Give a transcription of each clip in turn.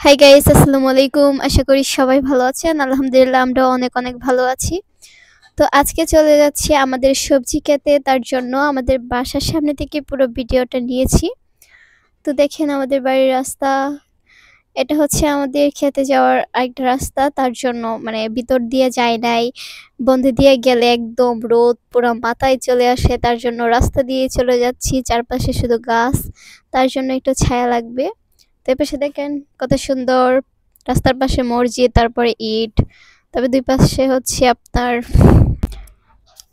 Hi guys, আসসালামু আলাইকুম। আশা করি সবাই ভালো আছেন। আলহামদুলিল্লাহ আমরাও অনেক অনেক ভালো আছি। তো আজকে চলে যাচ্ছি আমাদের সবজি খেতে, তার জন্য আমাদের বাসার সামনে থেকে পুরো ভিডিওটা নিয়েছি। তো দেখেন আমাদের বাড়ির রাস্তা, এটা হচ্ছে আমাদের খেতে যাওয়ার একটা রাস্তা, তার জন্য মানে ভিতর দিয়ে যায় নাই, বন্ধ দিয়ে গেলে একদম রোদ পুরো মাথায় চলে আসে, তার জন্য রাস্তা দিয়ে চলে যাচ্ছি। চারপাশে শুধু গাছ, তার জন্য একটু ছায়া লাগবে। তো এই পাশে দেখেন কত সুন্দর, রাস্তার পাশে মসজিদ, তারপরে ইট, তবে দুই পাশে হচ্ছে আপনার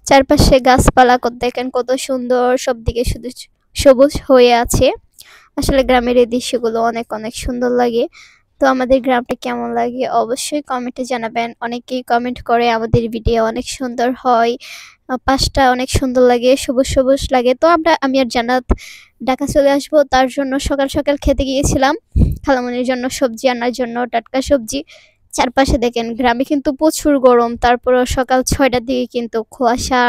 চারপাশে গাছপালা, দেখেন কত সুন্দর, সব দিকে শুধু সবুজ হয়ে আছে। আসলে গ্রামের এই দৃশ্যগুলো অনেক অনেক সুন্দর লাগে। তো আমাদের গ্রামটা কেমন লাগে অবশ্যই কমেন্টে জানাবেন। অনেকেই কমেন্ট করে আমাদের ভিডিও অনেক সুন্দর হয়, পাশটা অনেক সুন্দর লাগে, সবুজ সবুজ লাগে। তো আমি আর জান্নাত ঢাকা চলে আসবো, তার জন্য সকাল সকাল খেতে গিয়েছিলাম খালামনির জন্য সবজি আনার জন্য, টাটকা সবজি। চারপাশে দেখেন গ্রামে কিন্তু প্রচুর গরম, তারপরও সকাল 6টার দিকে কিন্তু কুয়াশা।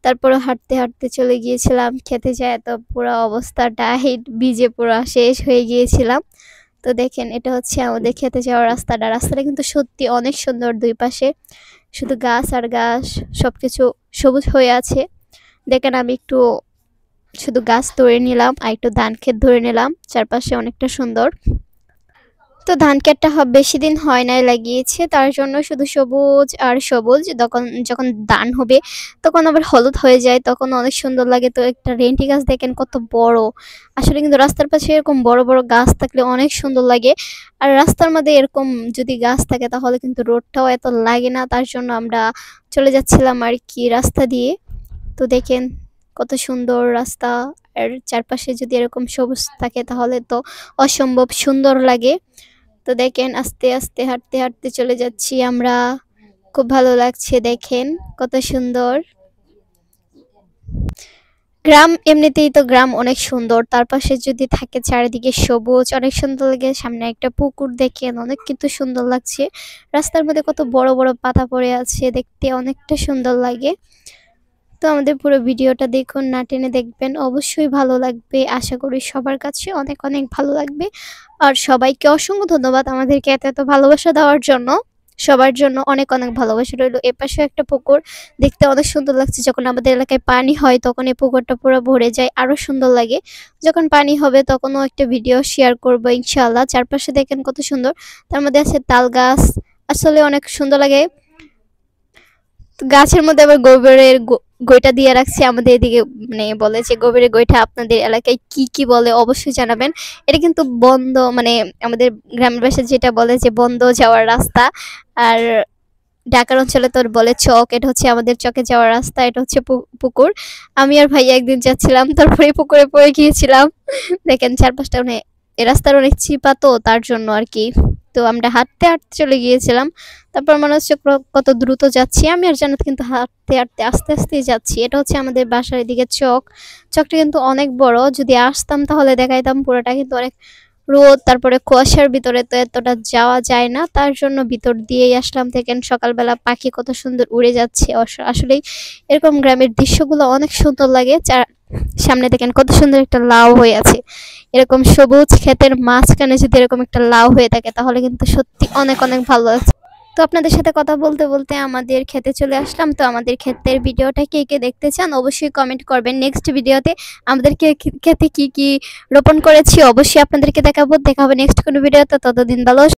তারপরে হাঁটতে হাঁটতে চলে গিয়েছিলাম খেতে, যায় তো পুরো অবস্থা টাইট, ভিজে পুরো শেষ হয়ে গিয়েছিলাম। তো দেখেন এটা হচ্ছে আমাদের খেতে যাওয়ার রাস্তাটা। রাস্তাটা কিন্তু সত্যি অনেক সুন্দর, দুই পাশে শুধু গাছ আর গাছ, সবকিছু সবুজ হয়ে আছে। দেখেন আমি একটু শুধু গাছ ধরে নিলাম আর একটু ধান ক্ষেত ধরে নিলাম, চারপাশে অনেকটা সুন্দর। তো ধান ক্ষেতটা বেশি দিন হয় নাই লাগিয়েছে, তার জন্য শুধু সবুজ আর সবুজ। তখন যখন ধান হবে তখন আবার হলুদ হয়ে যায়, তখন অনেক সুন্দর লাগে। তো একটা রেন্টি গাছ দেখেন কত বড়। আসলে কিন্তু রাস্তার পাশে এরকম বড় বড় গাছ থাকলে অনেক সুন্দর লাগে। আর রাস্তার মধ্যে এরকম যদি গাছ থাকে তাহলে কিন্তু রোডটাও এত লাগে না, তার জন্য আমরা চলে যাচ্ছিলাম আর কি রাস্তা দিয়ে। তো দেখেন কত সুন্দর রাস্তা, আর চারপাশে যদি এরকম সবুজ থাকে তাহলে তো অসম্ভব সুন্দর লাগে। তো দেখেন আস্তে আস্তে হাঁটতে হাঁটতে চলে যাচ্ছি আমরা, খুব ভালো লাগছে। দেখেন কত সুন্দর গ্রাম, এমনিতেই তো গ্রাম অনেক সুন্দর, তার পাশে যদি থাকে চারিদিকে সবুজ অনেক সুন্দর লাগে। সামনে একটা পুকুর, দেখেন অনেক কিন্তু সুন্দর লাগছে। রাস্তার মধ্যে কত বড় বড় পাতা পড়ে আছে, দেখতে অনেকটা সুন্দর লাগে। তো আমাদের পুরো ভিডিওটা দেখুন, না টেনে দেখবেন, অবশ্যই ভালো লাগবে। আশা করি সবার কাছে অনেক অনেক ভালো লাগবে। আর সবাইকে অসংখ্য ধন্যবাদ আমাদেরকে এত এত ভালোবাসা দেওয়ার জন্য। সবার জন্য অনেক অনেক ভালোবাসা রইল। এপাশে একটা পুকুর, দেখতে অনেক সুন্দর লাগছে। যখন আমাদের এলাকায় পানি হয় তখন এই পুকুরটা পুরো ভরে যায়, আরো সুন্দর লাগে। যখন পানি হবে তখনও একটা ভিডিও শেয়ার করবো ইনশাআল্লাহ। চারপাশে দেখেন কত সুন্দর, তার মধ্যে আছে তাল গাছ, আসলে অনেক সুন্দর লাগে। গাছের মধ্যে আবার গোবরের গইটা দিয়ে রাখছি। আমাদের এদিকে মানে বলে যে গোবরের গইটা, আপনাদের এলাকায় কি কি বলে অবশ্যই জানাবেন। এটা কিন্তু বন্ধ, মানে আমাদের গ্রামের ভাষায় যেটা বলে যে বন্ধ যাওয়ার রাস্তা। আর ঢাকার অঞ্চলে তো বলে চক, এটা হচ্ছে আমাদের চকে যাওয়ার রাস্তা। এটা হচ্ছে পুকুর। আমি আর ভাইয়া একদিন যাচ্ছিলাম, তারপরে পুকুরে পড়ে গিয়েছিলাম। দেখেন চারপাশটা মানে এ রাস্তার অনেক চিপা, তো তার জন্য আর কি। তো আমরা হাঁটতে হাঁটতে চলে গিয়েছিলাম। তারপর মনে হচ্ছে কত দ্রুত যাচ্ছি। আমি আর জান্নাত কিন্তু হাঁটতে হাঁটতে আস্তে আস্তেই যাচ্ছি। এটা হচ্ছে আমাদের বাসার এদিকে চক। চকটা কিন্তু অনেক বড়, যদি আসতাম তাহলে দেখাইতাম পুরোটা, কিন্তু অনেক রোদ, তারপরে কুয়াশার ভিতরে তো এতটা যাওয়া যায় না, তার জন্য ভিতর দিয়েই আসলাম। দেখেন সকালবেলা পাখি কত সুন্দর উড়ে যাচ্ছে। আসলেই এরকম গ্রামের দৃশ্যগুলো অনেক সুন্দর লাগে। সামনে দেখেন কত সুন্দর একটা লাউ হয়ে আছে। এরকম সবুজ ক্ষেতের মাঝখানে যদি এরকম একটা লাউ হয়ে থাকে তাহলে কিন্তু সত্যি অনেক অনেক ভালো লাগছে। তো আপনাদের সাথে কথা বলতে বলতে আমাদের খেতে চলে আসলাম। তো আমাদের ক্ষেতের ভিডিওটা কে কে দেখতে চান অবশ্যই কমেন্ট করবেন। নেক্সট ভিডিওতে আমাদের ক্ষেতে কি কি রোপণ করেছি অবশ্যই আপনাদেরকে দেখাবো। দেখা হবে নেক্সট কোনো ভিডিওতে, ততদিন ভালো